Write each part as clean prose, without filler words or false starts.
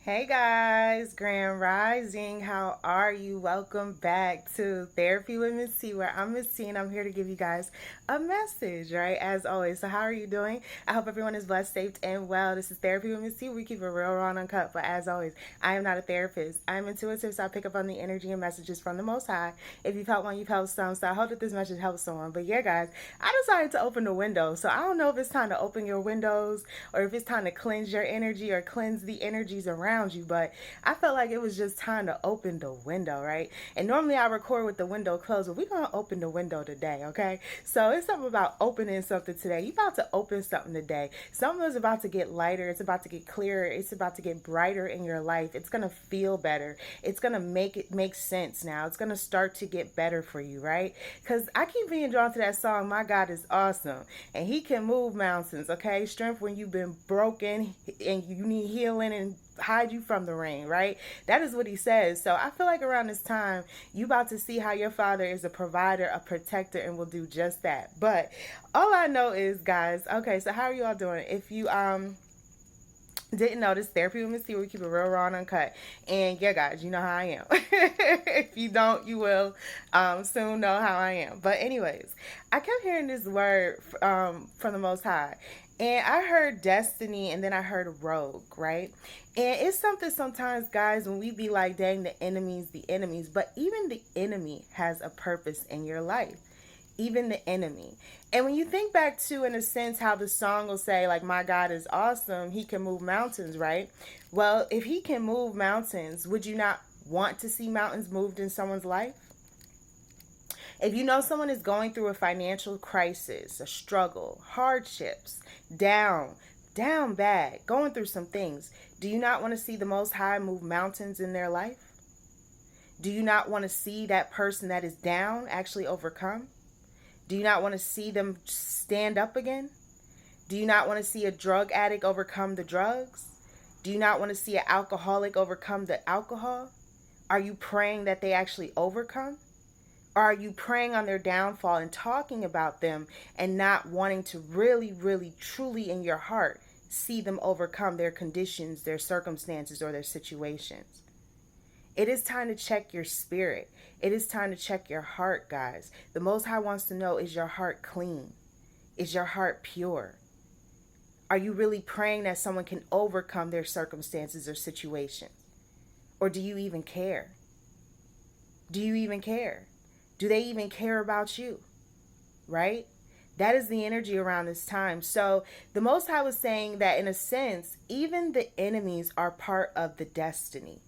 Hey guys, Grand Rising. How are you? Welcome back to Therapy with Miss T, where I'm Miss T and I'm here to give you guys a message, right? As always. So, how are you doing? I hope everyone is blessed, safe, and well. This is Therapy with Miss T. We keep it real, raw, and uncut. But as always, I am not a therapist. I'm intuitive, so I pick up on the energy and messages from the Most High. If you've helped one, you've helped some. So, I hope that this message helps someone. But yeah, guys, I decided to open the window. So, I don't know if it's time to open your windows or if it's time to cleanse your energy or cleanse the energies around you. But I felt like it was just time to open the window, right? And normally I record with the window closed, but we're going to open the window today, okay? So it's something about opening something today. You're about to open something today. Something is about to get lighter. It's about to get clearer. It's about to get brighter in your life. It's going to feel better. It's going to make it make sense now. It's going to start to get better for you, right? Because I keep being drawn to that song, My God is Awesome. And he can move mountains, okay? Strength when you've been broken and you need healing and hide you from the rain, right? That is what he says. So I feel like around this time, you about to see how your father is a provider, a protector, and will do just that. But all I know is, guys, okay, so how are you all doing? If you didn't notice, Therapy with Miss T, we keep it real, raw, and uncut. And yeah, guys, you know how I am. If you don't, you will soon know how I am. But anyways, I kept hearing this word from the Most High. And I heard destiny and then I heard rogue, right? And it's something sometimes, guys, when we be like, dang, the enemy's the enemies. But even the enemy has a purpose in your life. Even the enemy. And when you think back to, in a sense, how the song will say, like, my God is awesome, he can move mountains, right? Well, if he can move mountains, would you not want to see mountains moved in someone's life? If you know someone is going through a financial crisis, a struggle, hardships, down bad, going through some things, do you not want to see the Most High move mountains in their life? Do you not want to see that person that is down actually overcome? Do you not want to see them stand up again? Do you not want to see a drug addict overcome the drugs? Do you not want to see an alcoholic overcome the alcohol? Are you praying that they actually overcome? Or are you praying on their downfall and talking about them and not wanting to really, really, truly in your heart see them overcome their conditions, their circumstances, or their situations? It is time to check your spirit. It is time to check your heart, guys. The Most High wants to know, is your heart clean? Is your heart pure? Are you really praying that someone can overcome their circumstances or situations? Or do you even care? Do you even care? Do they even care about you? Right? That is the energy around this time. So the Most High was saying that, in a sense, even the enemies are part of the destiny.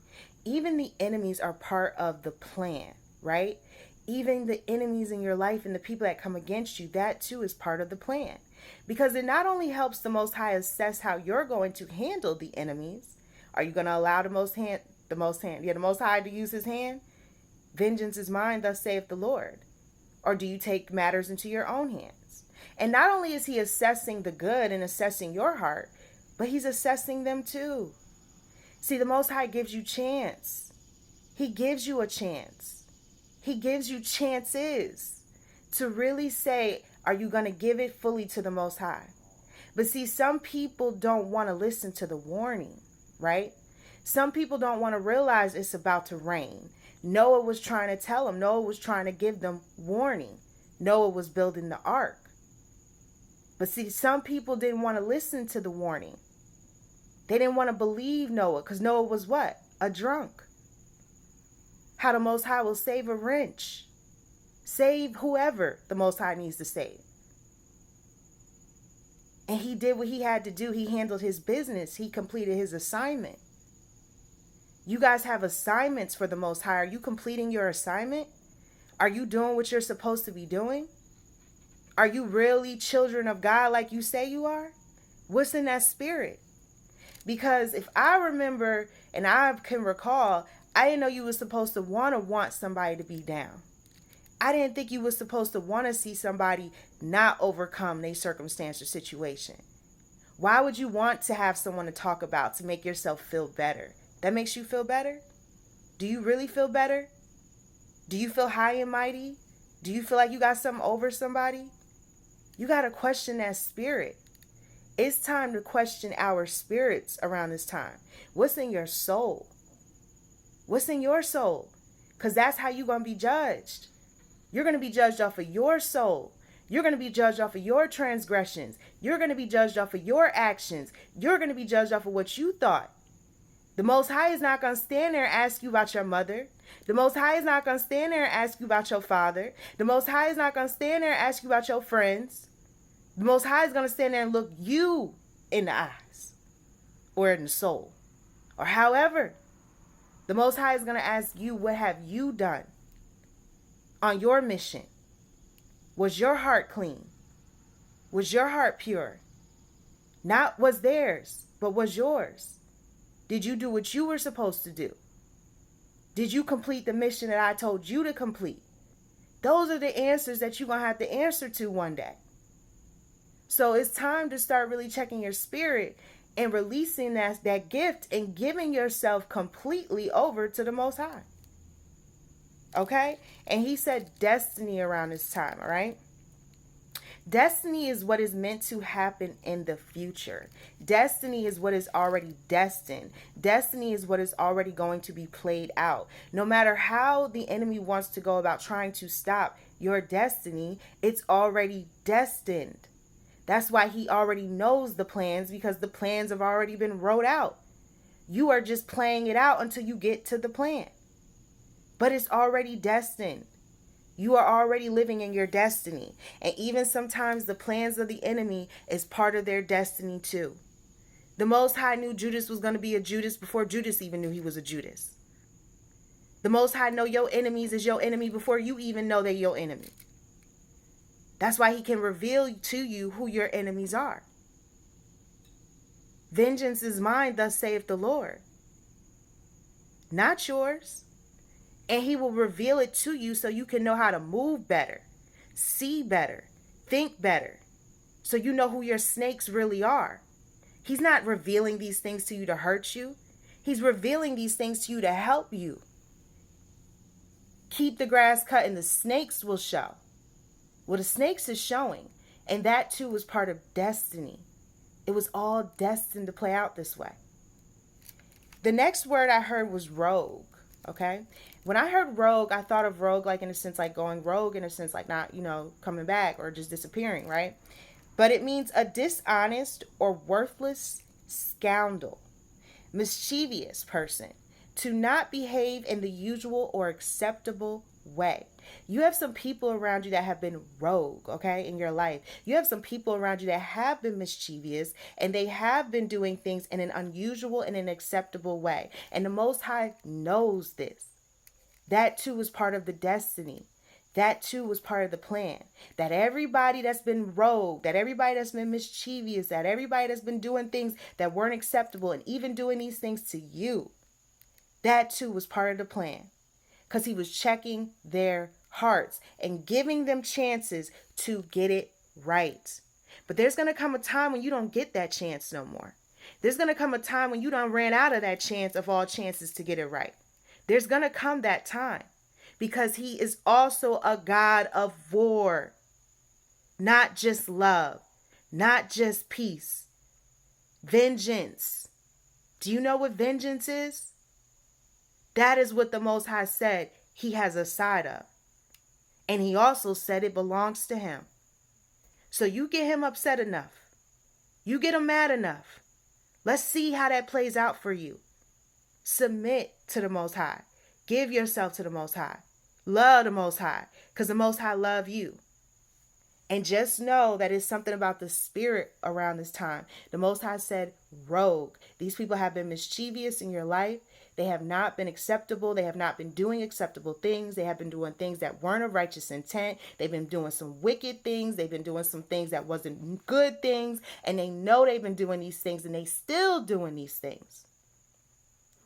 Even the enemies are part of the plan, right? Even the enemies in your life and the people that come against you, that too is part of the plan. Because it not only helps the Most High assess how you're going to handle the enemies. Are you going to allow the Most High to use his hand? Vengeance is mine, thus saith the Lord. Or do you take matters into your own hands? And not only is he assessing the good and assessing your heart, but he's assessing them too. See, the Most High gives you chance. He gives you a chance. He gives you chances to really say, are you going to give it fully to the Most High? But see, some people don't want to listen to the warning, right? Some people don't want to realize it's about to rain. Noah was trying to tell them. Noah was trying to give them warning. Noah was building the ark. But see, some people didn't want to listen to the warning. They didn't want to believe Noah because Noah was what? A drunk. How the Most High will save a wrench. Save whoever the Most High needs to save. And he did what he had to do. He handled his business. He completed his assignment. You guys have assignments for the Most High. Are you completing your assignment? Are you doing what you're supposed to be doing? Are you really children of God like you say you are? What's in that spirit? Because if I remember and I can recall, I didn't know you were supposed to want somebody to be down. I didn't think you were supposed to want to see somebody not overcome their circumstance or situation. Why would you want to have someone to talk about to make yourself feel better? That makes you feel better? Do you really feel better? Do you feel high and mighty? Do you feel like you got something over somebody? You got to question that spirit. It's time to question our spirits around this time. What's in your soul? What's in your soul? Because that's how you're going to be judged. You're going to be judged off of your soul. You're going to be judged off of your transgressions. You're going to be judged off of your actions. You're going to be judged off of what you thought. The Most High is not going to stand there and ask you about your mother. The Most High is not going to stand there and ask you about your father. The Most High is not going to stand there and ask you about your friends. The Most High is going to stand there and look you in the eyes or in the soul or however. The Most High is going to ask you, what have you done on your mission? Was your heart clean? Was your heart pure? Not was theirs, but was yours. Did you do what you were supposed to do? Did you complete the mission that I told you to complete? Those are the answers that you're going to have to answer to one day. So it's time to start really checking your spirit and releasing that gift and giving yourself completely over to the Most High. Okay? And he said destiny around this time, all right? Destiny is what is meant to happen in the future. Destiny is what is already destined. Destiny is what is already going to be played out. No matter how the enemy wants to go about trying to stop your destiny, it's already destined. That's why he already knows the plans, because the plans have already been wrote out. You are just playing it out until you get to the plan. But it's already destined. You are already living in your destiny. And even sometimes the plans of the enemy is part of their destiny too. The Most High knew Judas was going to be a Judas before Judas even knew he was a Judas. The Most High know your enemies is your enemy before you even know they're your enemy. That's why he can reveal to you who your enemies are. Vengeance is mine, thus saith the Lord. Not yours. And he will reveal it to you so you can know how to move better, see better, think better, so you know who your snakes really are. He's not revealing these things to you to hurt you. He's revealing these things to you to help you. Keep the grass cut and the snakes will show. Well, the snakes is showing, and that too was part of destiny. It was all destined to play out this way. The next word I heard was rogue, okay? When I heard rogue, I thought of rogue like in a sense like going rogue, in a sense like not, coming back or just disappearing, right? But it means a dishonest or worthless scoundrel, mischievous person, to not behave in the usual or acceptable way. You have some people around you that have been rogue, okay, in your life. You have some people around you that have been mischievous, and they have been doing things in an unusual and an acceptable way. And the Most High knows this. That too was part of the destiny. That too was part of the plan. That everybody that's been rogue, that everybody that's been mischievous, that everybody that's been doing things that weren't acceptable and even doing these things to you, that too was part of the plan. Because he was checking their hearts and giving them chances to get it right. But there's going to come a time when you don't get that chance no more. There's going to come a time when you done ran out of that chance of all chances to get it right. There's going to come that time, because he is also a God of war, not just love, not just peace. Vengeance. Do you know what vengeance is? That is what the Most High said he has a side of. And he also said it belongs to him. So you get him upset enough. You get him mad enough. Let's see how that plays out for you. Submit to the Most High. Give yourself to the Most High. Love the Most High, because the Most High love you. And just know that it's something about the spirit around this time. The Most High said rogue. These people have been mischievous in your life. They have not been acceptable. They have not been doing acceptable things. They have been doing things that weren't of righteous intent. They've been doing some wicked things. They've been doing some things that wasn't good things. And they know they've been doing these things, and they still doing these things.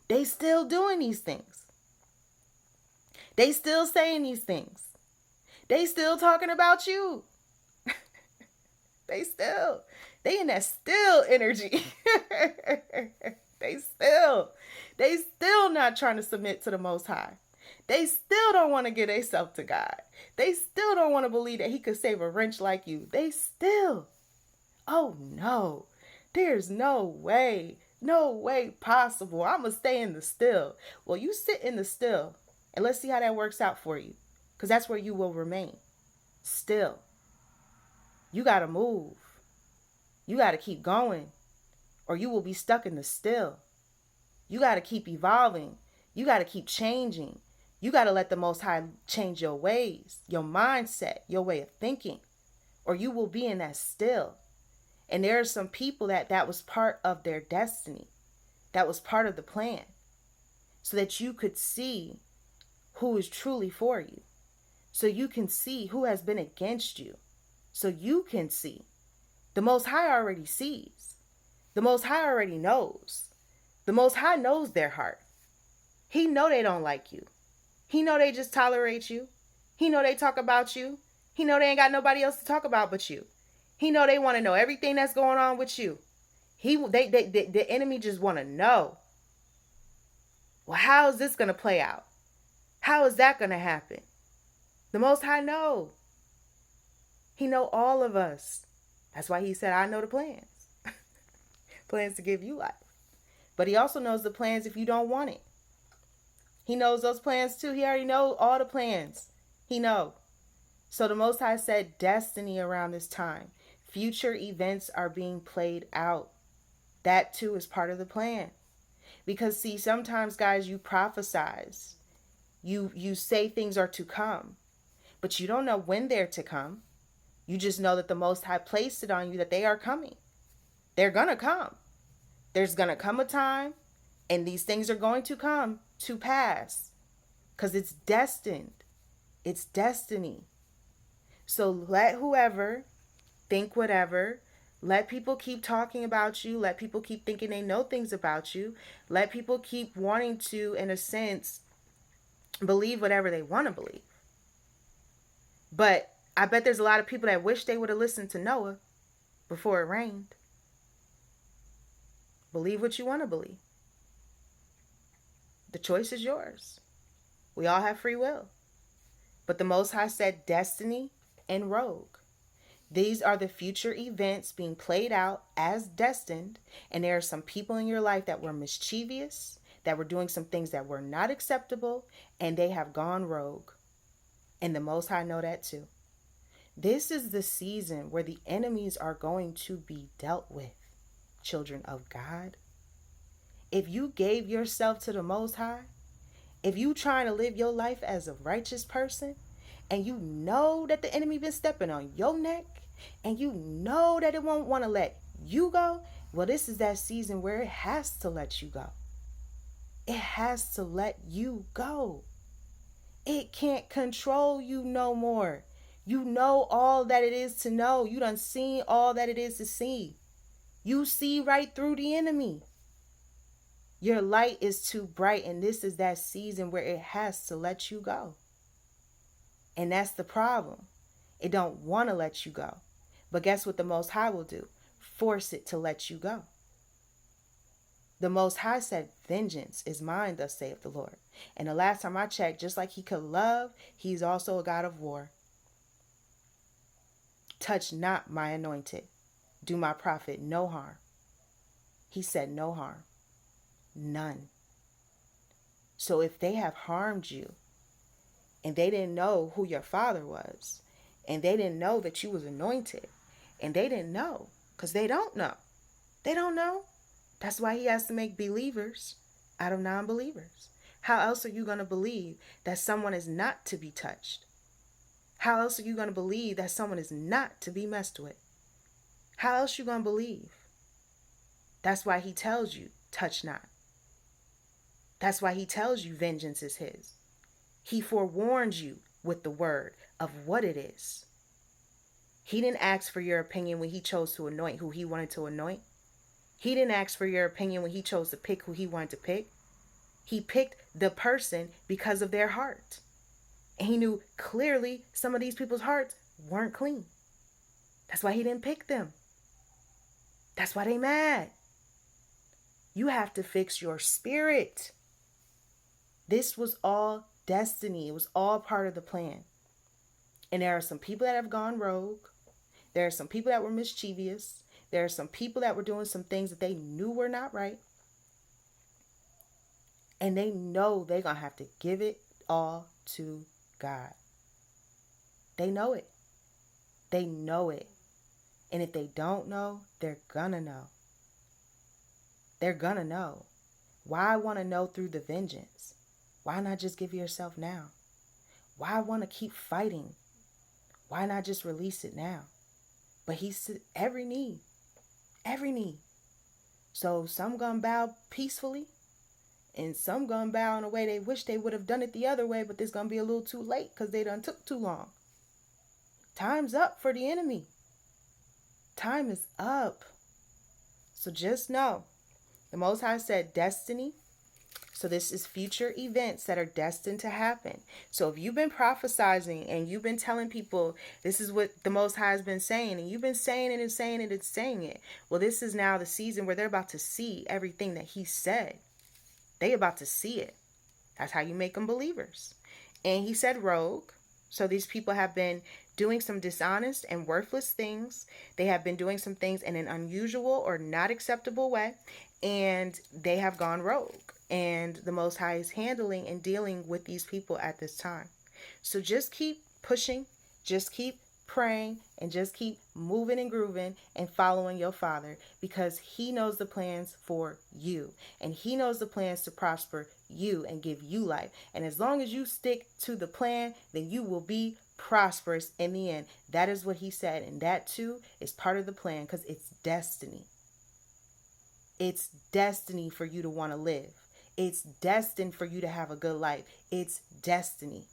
They still doing these things. They still saying these things. They still talking about you. They in that still energy. They still not trying to submit to the Most High. They still don't want to give themselves to God. They still don't want to believe that he could save a wretch like you. They still, oh no. There's no way possible. I'm going to stay in the still. Well, you sit in the still and let's see how that works out for you. Because that's where you will remain. Still. You got to move. You got to keep going or you will be stuck in the still. You got to keep evolving. You got to keep changing. You got to let the Most High change your ways, your mindset, your way of thinking, or you will be in that still. And there are some people that was part of their destiny. That was part of the plan. So that you could see who is truly for you. So you can see who has been against you. So you can see. The Most High already sees. The Most High already knows. The Most High knows their heart. He know they don't like you. He know they just tolerate you. He know they talk about you. He know they ain't got nobody else to talk about but you. He know they want to know everything that's going on with you. The enemy just want to know. Well, how is this going to play out? How is that going to happen? The Most High know. He know all of us. That's why he said, I know the plans. Plans to give you life. But he also knows the plans if you don't want it. He knows those plans too. He already knows all the plans. He knows. So the Most High said destiny around this time. Future events are being played out. That too is part of the plan. Because see, sometimes guys, you prophesize. You say things are to come. But you don't know when they're to come. You just know that the Most High placed it on you that they are coming. They're going to come. There's going to come a time and these things are going to come to pass. Because it's destined. It's destiny. So let whoever think whatever. Let people keep talking about you. Let people keep thinking they know things about you. Let people keep wanting to, in a sense, believe whatever they want to believe. But I bet there's a lot of people that wish they would have listened to Noah before it rained. Believe what you want to believe. The choice is yours. We all have free will. But the Most High said destiny and rogue. These are the future events being played out as destined. And there are some people in your life that were mischievous, that were doing some things that were not acceptable, and they have gone rogue. And the Most High know that too. This is the season where the enemies are going to be dealt with, children of God. If you gave yourself to the Most High, if you trying to live your life as a righteous person, and you know that the enemy been stepping on your neck, and you know that it won't want to let you go, well, this is that season where it has to let you go. It has to let you go. It can't control you no more. You know all that it is to know. You done seen all that it is to see. You see right through the enemy. Your light is too bright, and this is that season where it has to let you go. And that's the problem. It don't want to let you go. But guess what the Most High will do? Force it to let you go. The Most High said, vengeance is mine, thus saith the Lord. And the last time I checked, just like he could love, he's also a God of war. Touch not my anointed. Do my prophet no harm. He said no harm. None. So if they have harmed you, and they didn't know who your father was, and they didn't know that you was anointed, and they didn't know, because they don't know. They don't know. That's why he has to make believers out of non-believers. How else are you going to believe that someone is not to be touched? How else are you going to believe that someone is not to be messed with? How else are you going to believe? That's why he tells you, touch not. That's why he tells you vengeance is his. He forewarns you with the word of what it is. He didn't ask for your opinion when he chose to anoint who he wanted to anoint. He didn't ask for your opinion when he chose to pick who he wanted to pick. He picked the person because of their heart. And he knew clearly some of these people's hearts weren't clean. That's why he didn't pick them. That's why they mad. You have to fix your spirit. This was all destiny. It was all part of the plan. And there are some people that have gone rogue. There are some people that were mischievous. There are some people that were doing some things that they knew were not right. And they know they're going to have to give it all to God. They know it. They know it. And if they don't know, they're going to know. They're going to know. Why want to know through the vengeance? Why not just give yourself now? Why want to keep fighting? Why not just release it now? But he said every knee. So some gonna bow peacefully, and some gonna bow in a way they wish they would have done it the other way, but it's gonna be a little too late because they done took too long. Time's up for the enemy. Time is up. So just know, the Most High said destiny. So this is future events that are destined to happen. So if you've been prophesizing and you've been telling people this is what the Most High has been saying, and you've been saying it and saying it and saying it, well, this is now the season where they're about to see everything that he said. They about to see it. That's how you make them believers. And he said rogue. So these people have been doing some dishonest and worthless things. They have been doing some things in an unusual or not acceptable way. And they have gone rogue. And the Most High is handling and dealing with these people at this time. So just keep pushing, just keep praying, and just keep moving and grooving and following your Father, because he knows the plans for you, and he knows the plans to prosper you and give you life. And as long as you stick to the plan, then you will be prosperous in the end. That is what he said, and that too is part of the plan, because it's destiny. It's destiny for you to want to live. It's destined for you to have a good life. It's destiny.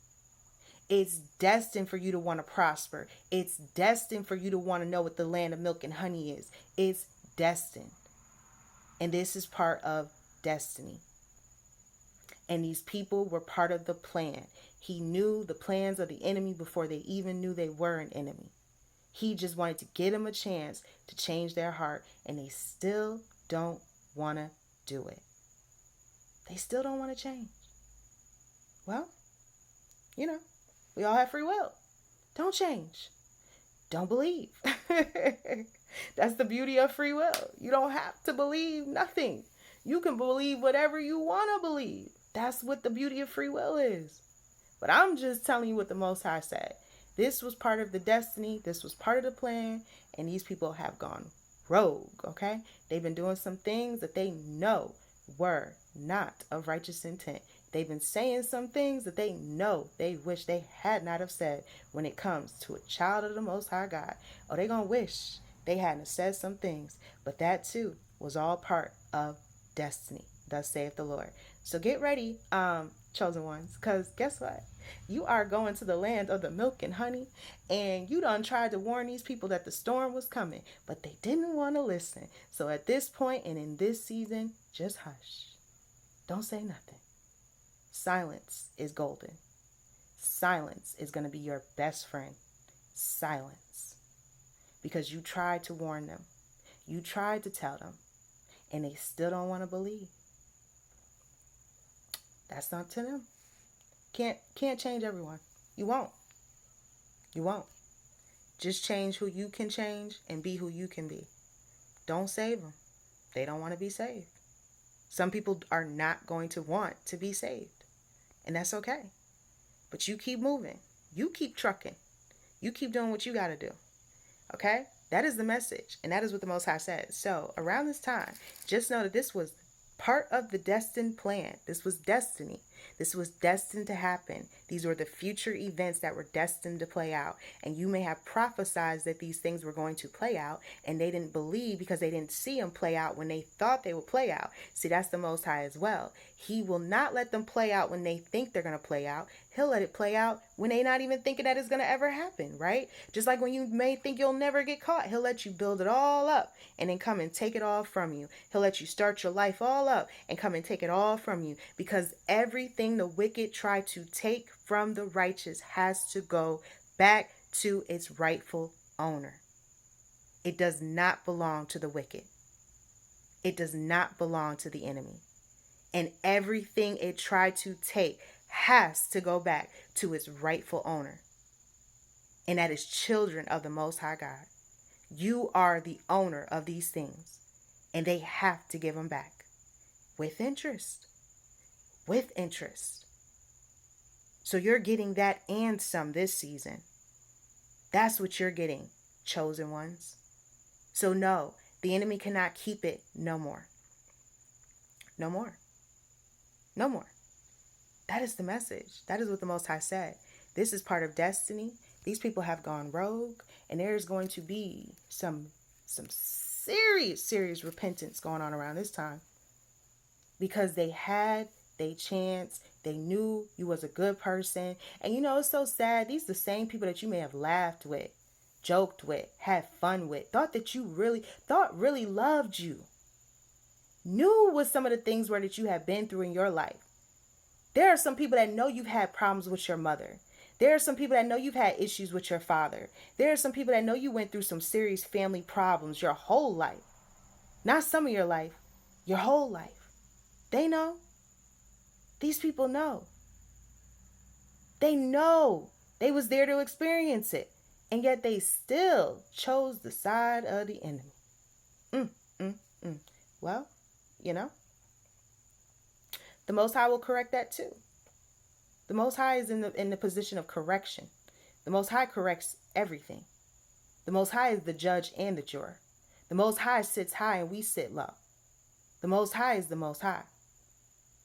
It's destined for you to want to prosper. It's destined for you to want to know what the land of milk and honey is. It's destined. And this is part of destiny. And these people were part of the plan. He knew the plans of the enemy before they even knew they were an enemy. He just wanted to give them a chance to change their heart, and they still don't want to do it. They still don't want to change. Well, we all have free will. Don't change. Don't believe. That's the beauty of free will. You don't have to believe nothing. You can believe whatever you want to believe. That's what the beauty of free will is. But I'm just telling you what the Most High said. This was part of the destiny. This was part of the plan. And these people have gone rogue, okay? They've been doing some things that they know were not of righteous intent. They've been saying some things that they know they wish they had not have said when it comes to a child of the Most High God. Or they gonna wish they hadn't said some things. But that too was all part of destiny. Thus saith the Lord. So get ready, chosen ones, because guess what? You are going to the land of the milk and honey, and you done tried to warn these people that the storm was coming, but they didn't want to listen. So at this point and in this season, just hush. Don't say nothing. Silence is golden. Silence is going to be your best friend. Silence. Because you tried to warn them. You tried to tell them, and they still don't want to believe. That's not to them. Can't change everyone. You won't. You won't. Just change who you can change and be who you can be. Don't save them. They don't want to be saved. Some people are not going to want to be saved. And that's okay. But you keep moving. You keep trucking. You keep doing what you got to do. Okay? That is the message. And that is what the Most High says. So around this time, just know that this was part of the destined plan. This was destiny. This was destined to happen. These were the future events that were destined to play out. And you may have prophesied that these things were going to play out, and they didn't believe because they didn't see them play out when they thought they would play out. See, that's the Most High as well. He will not let them play out when they think they're going to play out. He'll let it play out when they're not even thinking that it's going to ever happen, right? Just like when you may think you'll never get caught, he'll let you build it all up and then come and take it all from you. He'll let you start your life all up and come and take it all from you, because everything the wicked try to take from the righteous has to go back to its rightful owner. It does not belong to the wicked. It does not belong to the enemy. And everything it tried to take has to go back to its rightful owner. And that is children of the Most High God. You are the owner of these things, and they have to give them back with interest. With interest. So you're getting that and some this season. That's what you're getting, chosen ones. So no, the enemy cannot keep it no more. No more. No more. That is the message. That is what the Most High said. This is part of destiny. These people have gone rogue, and there's going to be some serious repentance going on around this time, because they had their chance. They knew you was a good person. And you know, it's so sad. These are the same people that you may have laughed with, joked with, had fun with, thought really loved you, knew what some of the things were that you have been through in your life. There are some people that know you've had problems with your mother. There are some people that know you've had issues with your father. There are some people that know you went through some serious family problems your whole life. Not some of your life, your whole life. They know. These people know. They know. They was there to experience it. And yet they still chose the side of the enemy. Well, you know, the Most High will correct that too. The Most High is in the position of correction. The Most High corrects everything. The Most High is the judge and the juror. The Most High sits high and we sit low. The Most High is the Most High.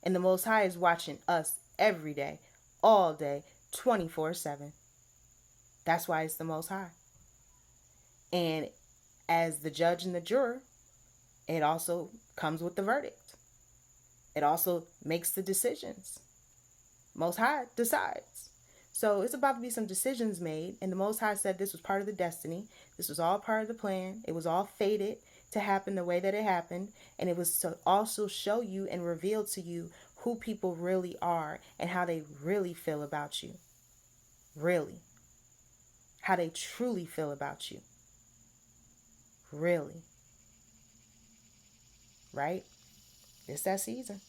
And the Most High is watching us every day, all day, 24/7. That's why it's the Most High. And as the judge and the juror, it also comes with the verdict. It also makes the decisions. Most High decides. So it's about to be some decisions made. And the Most High said this was part of the destiny. This was all part of the plan. It was all fated to happen the way that it happened. And it was to also show you and reveal to you who people really are and how they really feel about you. Really. How they truly feel about you. Really. Right? It's that season.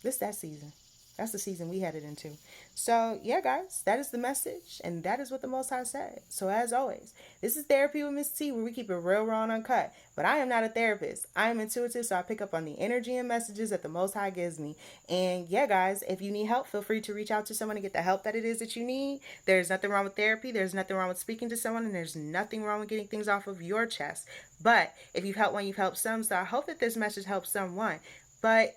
It's that season. That's the season we headed into. So, yeah, guys, that is the message. And that is what the Most High said. So, as always, this is Therapy with Miss T, where we keep it real, raw, and uncut. But I am not a therapist. I am intuitive, so I pick up on the energy and messages that the Most High gives me. And, yeah, guys, if you need help, feel free to reach out to someone to get the help that it is that you need. There's nothing wrong with therapy. There's nothing wrong with speaking to someone. And there's nothing wrong with getting things off of your chest. But if you've helped one, you've helped some. So I hope that this message helps someone.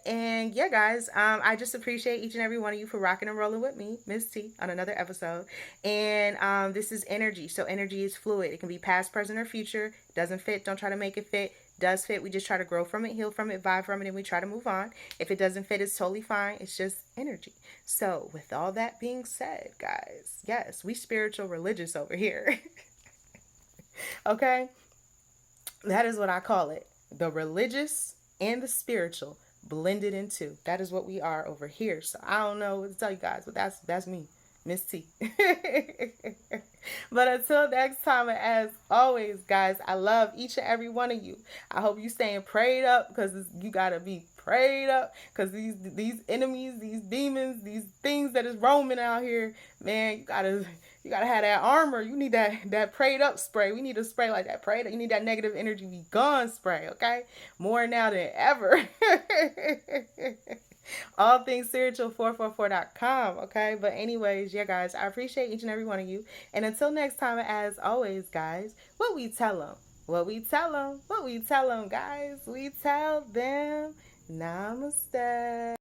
And yeah, guys, I just appreciate each and every one of you for rocking and rolling with me, Miss T, on another episode. And this is energy. So energy is fluid. It can be past, present, or future. Doesn't fit, don't try to make it fit. Does fit, we just try to grow from it, heal from it, vibe from it, and we try to move on. If it doesn't fit, it's totally fine. It's just energy. So with all that being said, guys, yes, we spiritual religious over here. Okay? That is what I call it. The religious and the spiritual blended into. That is what we are over here. So I don't know what to tell you guys, but that's me, Miss T. But until next time, and as always, guys, I love each and every one of you. I hope you staying prayed up, because you gotta be prayed up, because these enemies, these demons, these things that is roaming out here, man, you gotta have that armor. You need that prayed up spray. We need a spray like that prayed up. You need that negative energy be gone spray, okay? More now than ever. All things spiritual444.com, okay? But anyways, yeah, guys, I appreciate each and every one of you. And until next time, as always, guys, what we tell them, guys, we tell them, namaste.